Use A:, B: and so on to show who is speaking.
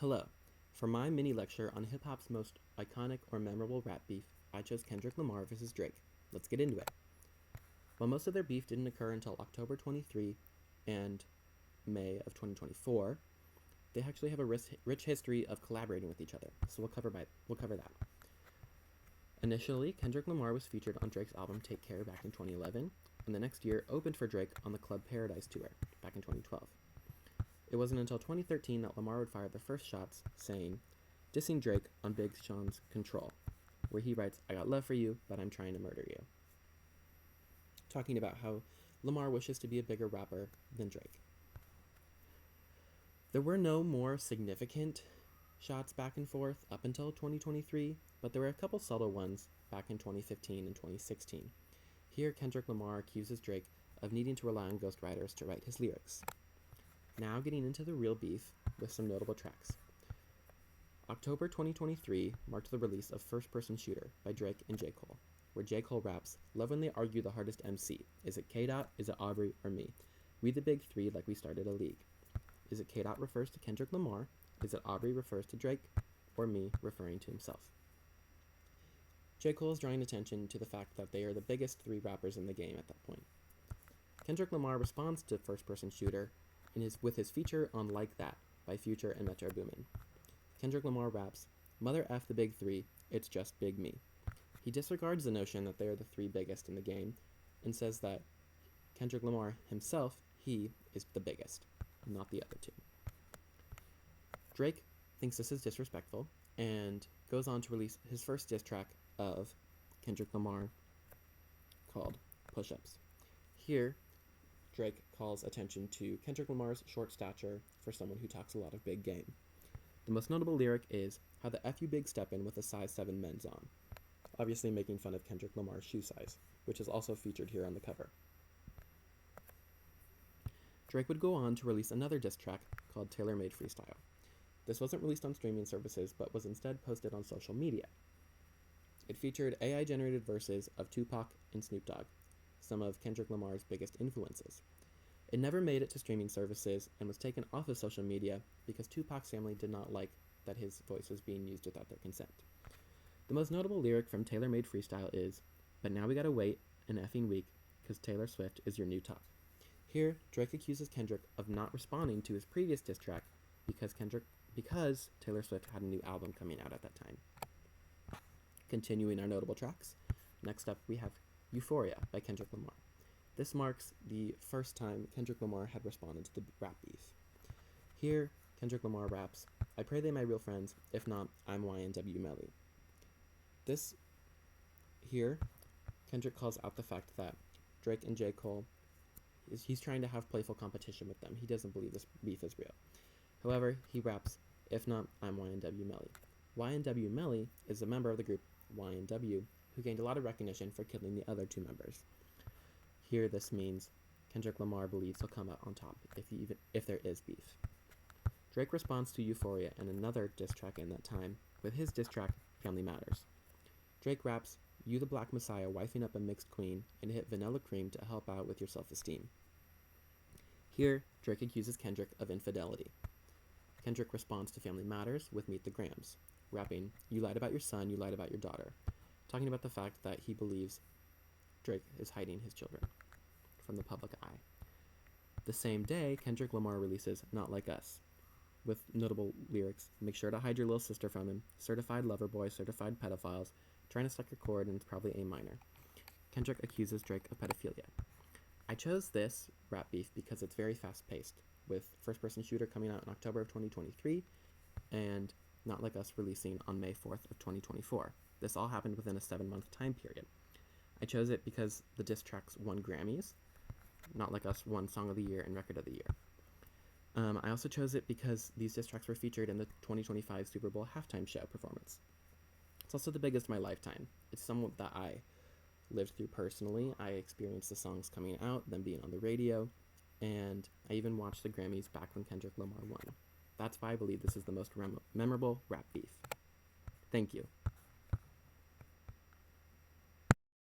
A: Hello. For my mini lecture on hip hop's most iconic or memorable rap beef, I chose Kendrick Lamar versus Drake. Let's get into it. While most of their beef didn't occur until October 23 and May of 2024, they actually have a rich history of collaborating with each other, so we'll cover that. Initially, Kendrick Lamar was featured on Drake's album Take Care back in 2011, and the next year opened for Drake on the Club Paradise tour back in 2012. It wasn't until 2013 that Lamar would fire the first shots, dissing Drake on Big Sean's Control, where he writes, "I got love for you, but I'm trying to murder you," talking about how Lamar wishes to be a bigger rapper than Drake. There were no more significant shots back and forth up until 2023, but there were a couple subtle ones back in 2015 and 2016. Here, Kendrick Lamar accuses Drake of needing to rely on ghostwriters to write his lyrics. Now getting into the real beef with some notable tracks. October 2023 marked the release of First Person Shooter by Drake and J. Cole, where J. Cole raps, "Love when they argue the hardest MC. Is it K-Dot, is it Aubrey, or me? We the big three like we started a league. Is it K-Dot refers to Kendrick Lamar? Is it Aubrey refers to Drake? Or me referring to himself?" J. Cole is drawing attention to the fact that they are the biggest three rappers in the game at that point. Kendrick Lamar responds to First Person Shooter with his feature on Like That by Future and Metro Boomin. Kendrick Lamar raps, "Mother F the big three, it's just big me." He disregards the notion that they are the three biggest in the game and says that Kendrick Lamar himself, he is the biggest, not the other two. Drake thinks this is disrespectful and goes on to release his first diss track of Kendrick Lamar called Push-Ups. Here, Drake calls attention to Kendrick Lamar's short stature for someone who talks a lot of big game. The most notable lyric is, "How the F you big steppin' with a size 7 men's on," obviously making fun of Kendrick Lamar's shoe size, which is also featured here on the cover. Drake would go on to release another diss track called Tailor Made Freestyle. This wasn't released on streaming services, but was instead posted on social media. It featured AI-generated verses of Tupac and Snoop Dogg, some of Kendrick Lamar's biggest influences. It never made it to streaming services and was taken off of social media because Tupac's family did not like that his voice was being used without their consent. The most notable lyric from Tailor Made Freestyle is, "But now we gotta wait an effing week, 'cause Taylor Swift is your new top." Here, Drake accuses Kendrick of not responding to his previous diss track because Taylor Swift had a new album coming out at that time. Continuing our notable tracks, next up we have Euphoria by Kendrick Lamar. This marks the first time Kendrick Lamar had responded to the rap beef. Here, Kendrick Lamar raps, "I pray they my real friends, if not, I'm YNW Melly." Here, Kendrick calls out the fact that Drake and J. Cole, he's trying to have playful competition with them. He doesn't believe this beef is real. However, he raps, "If not, I'm YNW Melly." YNW Melly is a member of the group YNW who gained a lot of recognition for killing the other two members. Here, this means Kendrick Lamar believes he'll come out on top if there is beef. Drake responds to Euphoria and another diss track in that time with his diss track, Family Matters. Drake raps, "You the black messiah wifing up a mixed queen and hit vanilla cream to help out with your self-esteem." Here, Drake accuses Kendrick of infidelity. Kendrick responds to Family Matters with Meet the Grams, rapping, "You lied about your son, you lied about your daughter," talking about the fact that he believes Drake is hiding his children from the public eye. The same day, Kendrick Lamar releases Not Like Us, with notable lyrics, "Make sure to hide your little sister from him, certified lover boy, certified pedophiles, trying to suck your cord and it's probably A minor." Kendrick accuses Drake of pedophilia. I chose this rap beef because it's very fast-paced, with First Person Shooter coming out in October of 2023, and Not Like Us releasing on May 4th of 2024. This all happened within a 7-month time period. I chose it because the diss tracks won Grammys. Not Like Us won Song of the Year and Record of the Year. I also chose it because these diss tracks were featured in the 2025 Super Bowl halftime show performance. It's also the biggest of my lifetime. It's somewhat that I lived through personally. I experienced the songs coming out, them being on the radio, and I even watched the Grammys back when Kendrick Lamar won. That's why I believe this is the most memorable rap beef. Thank you.